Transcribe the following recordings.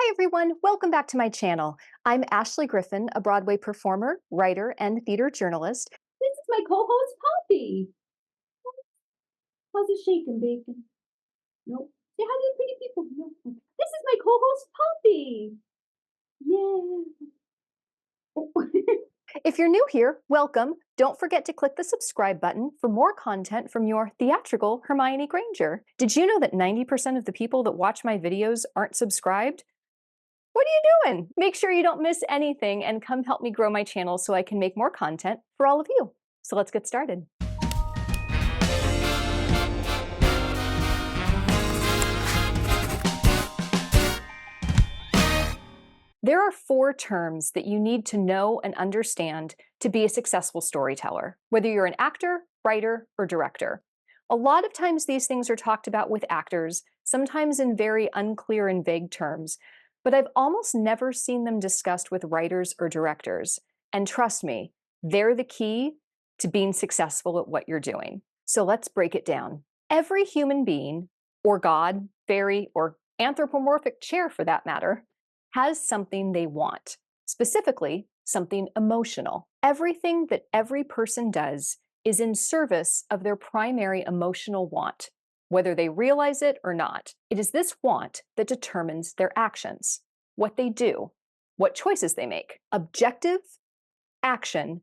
Hi everyone, welcome back to my channel. I'm Ashley Griffin, a Broadway performer, writer, and theater journalist. This is my co-host Poppy. How's it shaking, bacon? Nope. Say hi to the pretty people. No. Okay. This is my co-host Poppy. Yeah. If you're new here, welcome. Don't forget to click the subscribe button for more content from your theatrical Hermione Granger. Did you know that 90% of the people that watch my videos aren't subscribed? What are you doing? Make sure you don't miss anything and come help me grow my channel so I can make more content for all of you. So let's get started. There are 4 terms that you need to know and understand to be a successful storyteller, whether you're an actor, writer, or director. A lot of times these things are talked about with actors, sometimes in very unclear and vague terms, but I've almost never seen them discussed with writers or directors. And trust me, they're the key to being successful at what you're doing. So let's break it down. Every human being, or god, fairy, or anthropomorphic chair for that matter, has something they want, specifically something emotional. Everything that every person does is in service of their primary emotional want, whether they realize it or not. It is this want that determines their actions, what they do, what choices they make. Objective, action,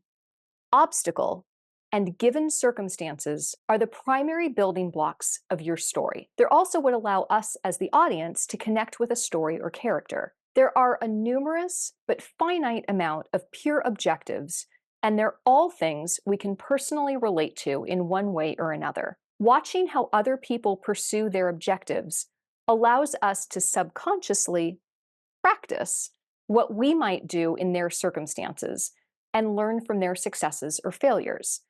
obstacle, and given circumstances are the primary building blocks of your story. They're also what allow us as the audience to connect with a story or character. There are a numerous but finite amount of pure objectives, and they're all things we can personally relate to in one way or another. Watching how other people pursue their objectives allows us to subconsciously practice what we might do in their circumstances and learn from their successes or failures.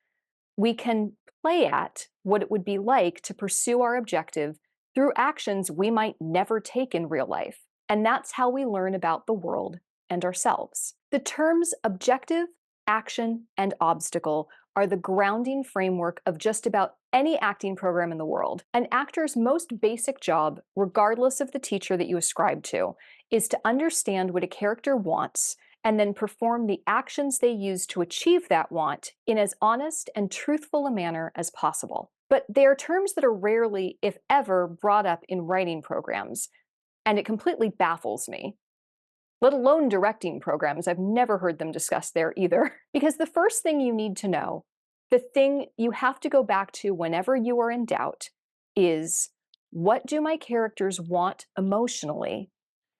We can play at what it would be like to pursue our objective through actions we might never take in real life. And that's how we learn about the world and ourselves. The terms objective, action, and obstacle are the grounding framework of just about any acting program in the world. An actor's most basic job, regardless of the teacher that you ascribe to, is to understand what a character wants and then perform the actions they use to achieve that want in as honest and truthful a manner as possible. But they are terms that are rarely, if ever, brought up in writing programs, and it completely baffles me. Let alone directing programs, I've never heard them discussed there either. Because the first thing you need to know, the thing you have to go back to whenever you are in doubt, is what do my characters want emotionally,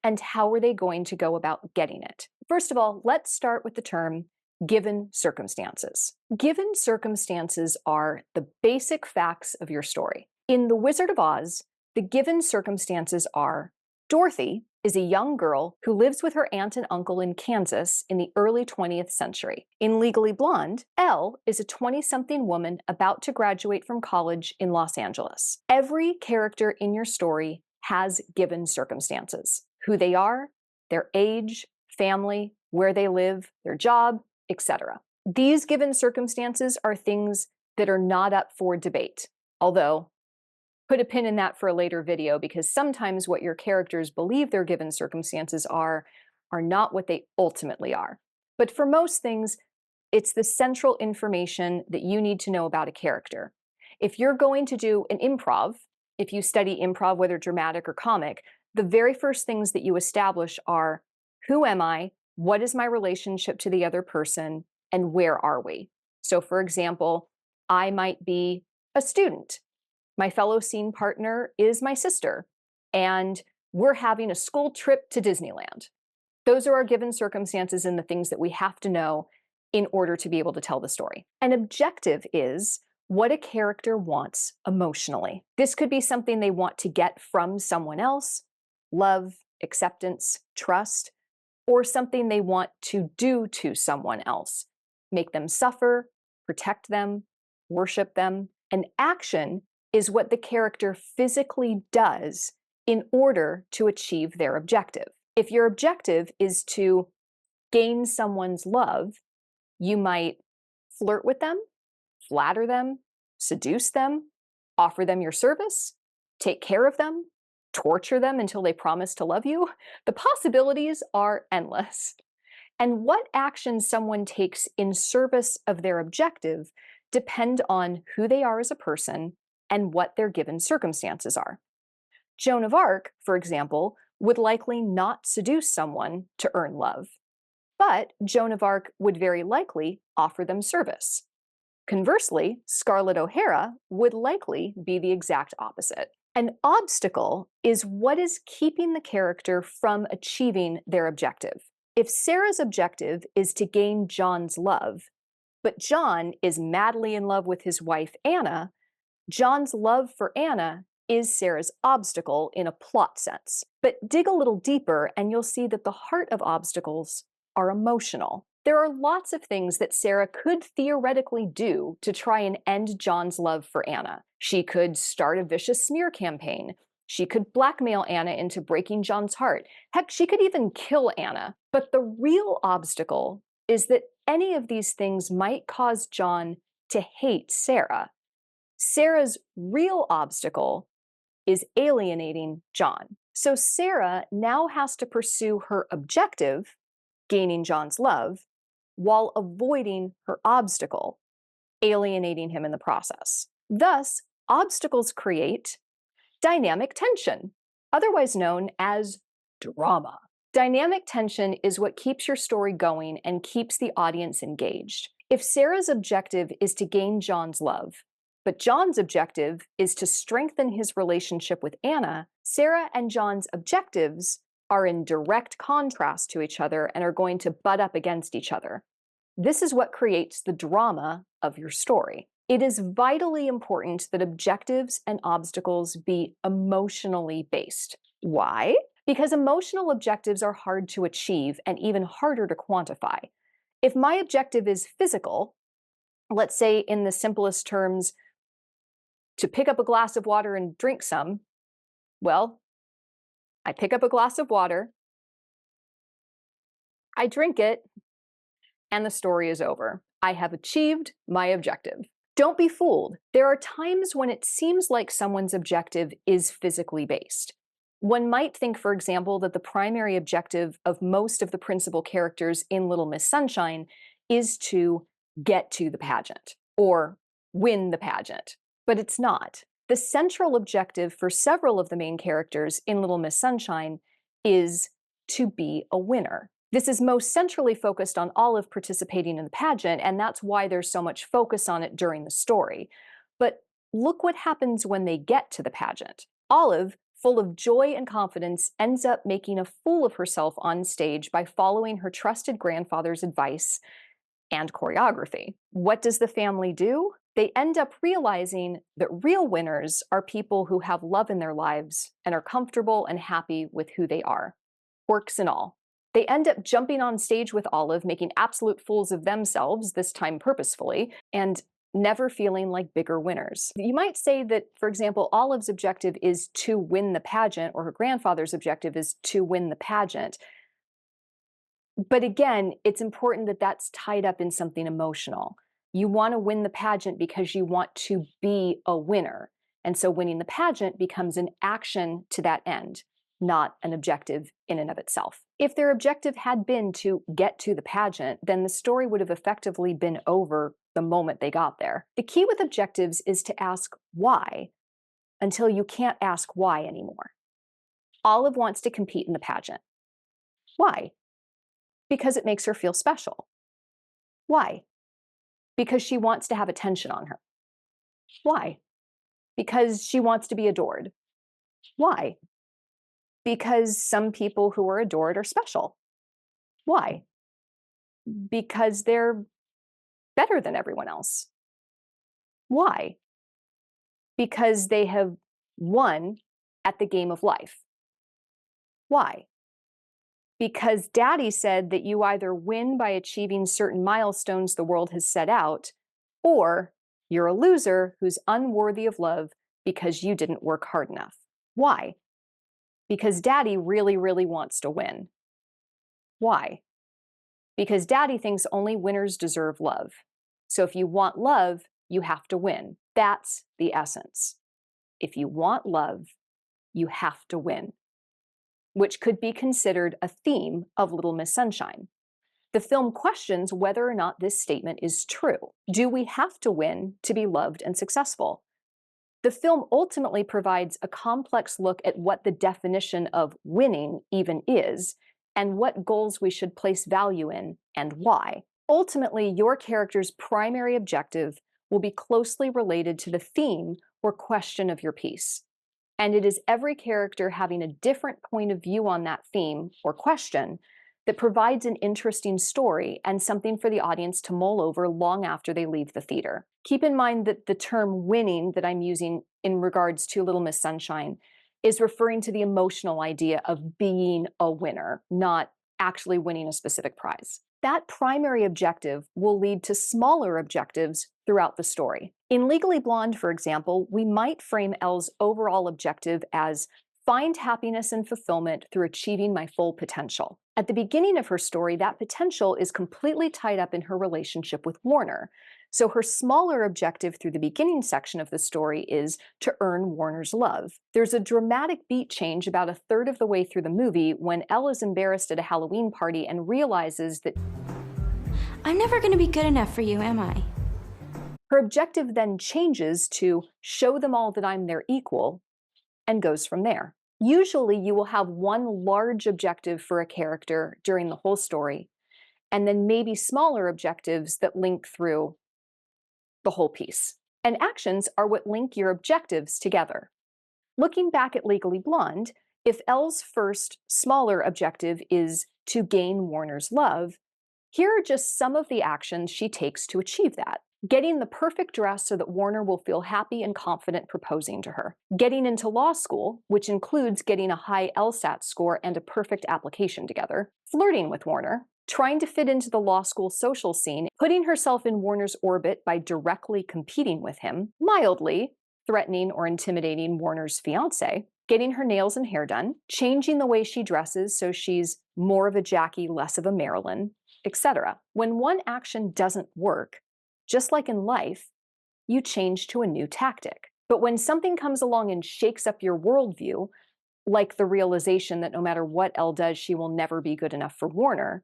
and how are they going to go about getting it? First of all, let's start with the term given circumstances. Given circumstances are the basic facts of your story. In The Wizard of Oz, the given circumstances are Dorothy is a young girl who lives with her aunt and uncle in Kansas in the early 20th century. In Legally Blonde, Elle is a 20-something woman about to graduate from college in Los Angeles. Every character in your story has given circumstances. Who they are, their age, family, where they live, their job, etc. These given circumstances are things that are not up for debate, although put a pin in that for a later video, because sometimes what your characters believe their given circumstances are not what they ultimately are. But for most things, it's the central information that you need to know about a character. If you're going to do an improv, if you study improv, whether dramatic or comic, the very first things that you establish are, who am I? What is my relationship to the other person? And where are we? So for example, I might be a student. My fellow scene partner is my sister, and we're having a school trip to Disneyland. Those are our given circumstances and the things that we have to know in order to be able to tell the story. An objective is what a character wants emotionally. This could be something they want to get from someone else, love, acceptance, trust, or something they want to do to someone else, make them suffer, protect them, worship them. An action is what the character physically does in order to achieve their objective. If your objective is to gain someone's love, you might flirt with them, flatter them, seduce them, offer them your service, take care of them, torture them until they promise to love you? The possibilities are endless. And what actions someone takes in service of their objective depend on who they are as a person and what their given circumstances are. Joan of Arc, for example, would likely not seduce someone to earn love, but Joan of Arc would very likely offer them service. Conversely, Scarlett O'Hara would likely be the exact opposite. An obstacle is what is keeping the character from achieving their objective. If Sarah's objective is to gain John's love, but John is madly in love with his wife Anna, John's love for Anna is Sarah's obstacle in a plot sense. But dig a little deeper and you'll see that the heart of obstacles are emotional. There are lots of things that Sarah could theoretically do to try and end John's love for Anna. She could start a vicious smear campaign. She could blackmail Anna into breaking John's heart. Heck, she could even kill Anna. But the real obstacle is that any of these things might cause John to hate Sarah. Sarah's real obstacle is alienating John. So Sarah now has to pursue her objective, gaining John's love, while avoiding her obstacle, alienating him in the process. Thus, obstacles create dynamic tension, otherwise known as drama. Dynamic tension is what keeps your story going and keeps the audience engaged. If Sarah's objective is to gain John's love, but John's objective is to strengthen his relationship with Anna, Sarah and John's objectives are in direct contrast to each other and are going to butt up against each other. This is what creates the drama of your story. It is vitally important that objectives and obstacles be emotionally based. Why? Because emotional objectives are hard to achieve and even harder to quantify. If my objective is physical, let's say in the simplest terms, to pick up a glass of water and drink some, well, I pick up a glass of water, I drink it, and the story is over. I have achieved my objective. Don't be fooled. There are times when it seems like someone's objective is physically based. One might think, for example, that the primary objective of most of the principal characters in Little Miss Sunshine is to get to the pageant or win the pageant. But it's not. The central objective for several of the main characters in Little Miss Sunshine is to be a winner. This is most centrally focused on Olive participating in the pageant, and that's why there's so much focus on it during the story. But look what happens when they get to the pageant. Olive, full of joy and confidence, ends up making a fool of herself on stage by following her trusted grandfather's advice and choreography. What does the family do? They end up realizing that real winners are people who have love in their lives and are comfortable and happy with who they are, quirks and all. They end up jumping on stage with Olive, making absolute fools of themselves, this time purposefully, and never feeling like bigger winners. You might say that, for example, Olive's objective is to win the pageant, or her grandfather's objective is to win the pageant. But again, it's important that that's tied up in something emotional. You want to win the pageant because you want to be a winner. And so winning the pageant becomes an action to that end, not an objective in and of itself. If their objective had been to get to the pageant, then the story would have effectively been over the moment they got there. The key with objectives is to ask why until you can't ask why anymore. Olive wants to compete in the pageant. Why? Because it makes her feel special. Why? Because she wants to have attention on her. Why? Because she wants to be adored. Why? Because some people who are adored are special. Why? Because they're better than everyone else. Why? Because they have won at the game of life. Why? Because Daddy said that you either win by achieving certain milestones the world has set out, or you're a loser who's unworthy of love because you didn't work hard enough. Why? Because Daddy really, really wants to win. Why? Because Daddy thinks only winners deserve love. So if you want love, you have to win. That's the essence. If you want love, you have to win, which could be considered a theme of Little Miss Sunshine. The film questions whether or not this statement is true. Do we have to win to be loved and successful? The film ultimately provides a complex look at what the definition of winning even is, and what goals we should place value in and why. Ultimately, your character's primary objective will be closely related to the theme or question of your piece. And it is every character having a different point of view on that theme or question that provides an interesting story and something for the audience to mull over long after they leave the theater. Keep in mind that the term winning that I'm using in regards to Little Miss Sunshine is referring to the emotional idea of being a winner, not actually winning a specific prize. That primary objective will lead to smaller objectives throughout the story. In Legally Blonde, for example, we might frame Elle's overall objective as find happiness and fulfillment through achieving my full potential. At the beginning of her story, that potential is completely tied up in her relationship with Warner. So her smaller objective through the beginning section of the story is to earn Warner's love. There's a dramatic beat change about a third of the way through the movie when Elle is embarrassed at a Halloween party and realizes that I'm never going to be good enough for you, am I? her objective then changes to show them all that I'm their equal, and goes from there. Usually you will have one large objective for a character during the whole story, and then maybe smaller objectives that link through the whole piece. And actions are what link your objectives together. Looking back at Legally Blonde, if Elle's first, smaller objective is to gain Warner's love, here are just some of the actions she takes to achieve that. Getting the perfect dress so that Warner will feel happy and confident proposing to her. Getting into law school, which includes getting a high LSAT score and a perfect application together. Flirting with Warner. Trying to fit into the law school social scene. Putting herself in Warner's orbit by directly competing with him. Mildly threatening or intimidating Warner's fiancé. Getting her nails and hair done. Changing the way she dresses so she's more of a Jackie, less of a Marilyn, etc. When one action doesn't work, just like in life, you change to a new tactic. But when something comes along and shakes up your worldview, like the realization that no matter what Elle does, she will never be good enough for Warner,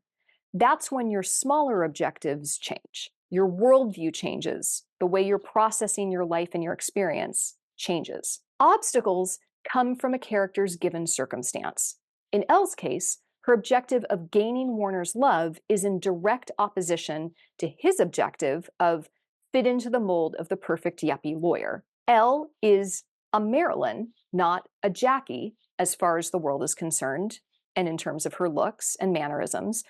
that's when your smaller objectives change. Your worldview changes. The way you're processing your life and your experience changes. Obstacles come from a character's given circumstance. In Elle's case, her objective of gaining Warner's love is in direct opposition to his objective of fit into the mold of the perfect yuppie lawyer. Elle is a Marilyn, not a Jackie, as far as the world is concerned, and in terms of her looks and mannerisms.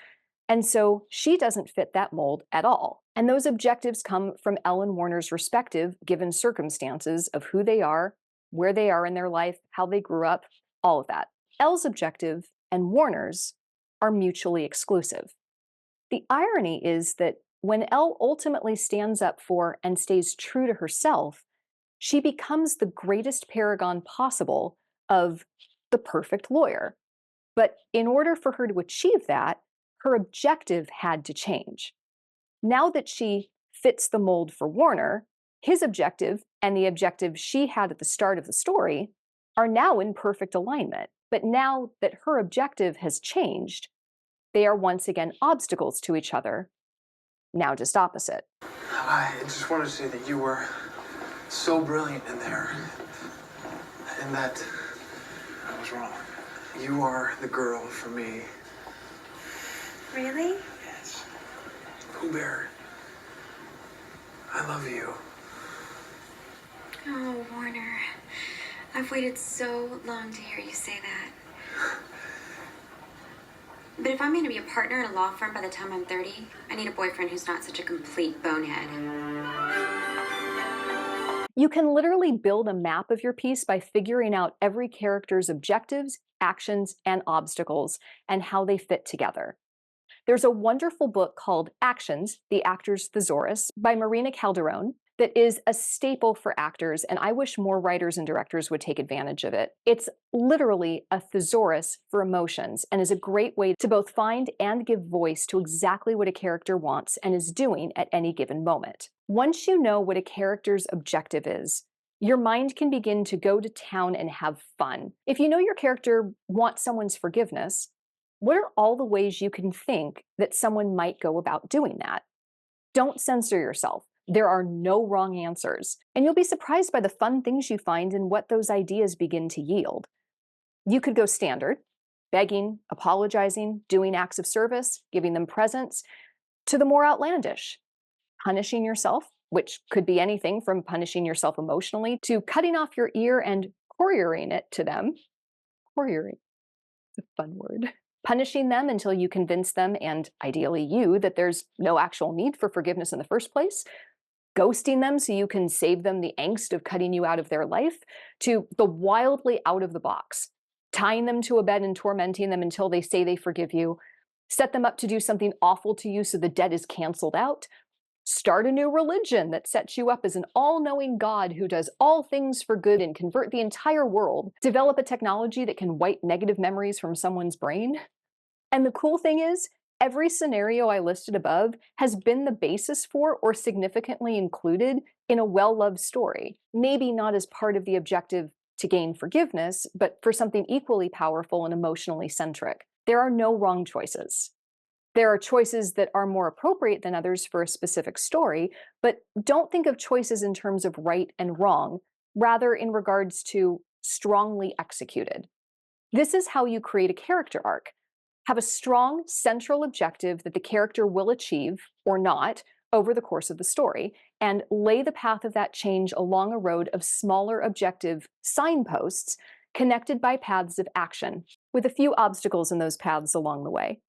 And so she doesn't fit that mold at all. And those objectives come from Elle and Warner's respective given circumstances of who they are, where they are in their life, how they grew up, all of that. Elle's objective and Warner's are mutually exclusive. The irony is that when Elle ultimately stands up for and stays true to herself, she becomes the greatest paragon possible of the perfect lawyer. But in order for her to achieve that, her objective had to change. Now that she fits the mold for Warner, his objective and the objective she had at the start of the story are now in perfect alignment. But now that her objective has changed, they are once again obstacles to each other, now just opposite. I just wanted to say that you were so brilliant in there, and that I was wrong. You are the girl for me. Really? Yes. Pooh Bear, I love you. Oh, Warner. I've waited so long to hear you say that. But if I'm going to be a partner in a law firm by the time I'm 30, I need a boyfriend who's not such a complete bonehead. You can literally build a map of your piece by figuring out every character's objectives, actions, and obstacles, and how they fit together. There's a wonderful book called Actions, The Actor's Thesaurus by Marina Calderon that is a staple for actors, and I wish more writers and directors would take advantage of it. It's literally a thesaurus for emotions and is a great way to both find and give voice to exactly what a character wants and is doing at any given moment. Once you know what a character's objective is, your mind can begin to go to town and have fun. If you know your character wants someone's forgiveness, what are all the ways you can think that someone might go about doing that? Don't censor yourself. There are no wrong answers, and you'll be surprised by the fun things you find and what those ideas begin to yield. You could go standard, begging, apologizing, doing acts of service, giving them presents, to the more outlandish, punishing yourself, which could be anything from punishing yourself emotionally to cutting off your ear and couriering it to them. Couriering, it's a fun word. Punishing them until you convince them, and ideally you, that there's no actual need for forgiveness in the first place. Ghosting them so you can save them the angst of cutting you out of their life, to the wildly out of the box. Tying them to a bed and tormenting them until they say they forgive you. Set them up to do something awful to you so the debt is canceled out. Start a new religion that sets you up as an all-knowing God who does all things for good and convert the entire world. Develop a technology that can wipe negative memories from someone's brain. And the cool thing is, every scenario I listed above has been the basis for or significantly included in a well-loved story. Maybe not as part of the objective to gain forgiveness, but for something equally powerful and emotionally centric. There are no wrong choices. There are choices that are more appropriate than others for a specific story, but don't think of choices in terms of right and wrong, rather in regards to strongly executed. This is how you create a character arc. Have a strong central objective that the character will achieve, or not, over the course of the story, and lay the path of that change along a road of smaller objective signposts connected by paths of action, with a few obstacles in those paths along the way.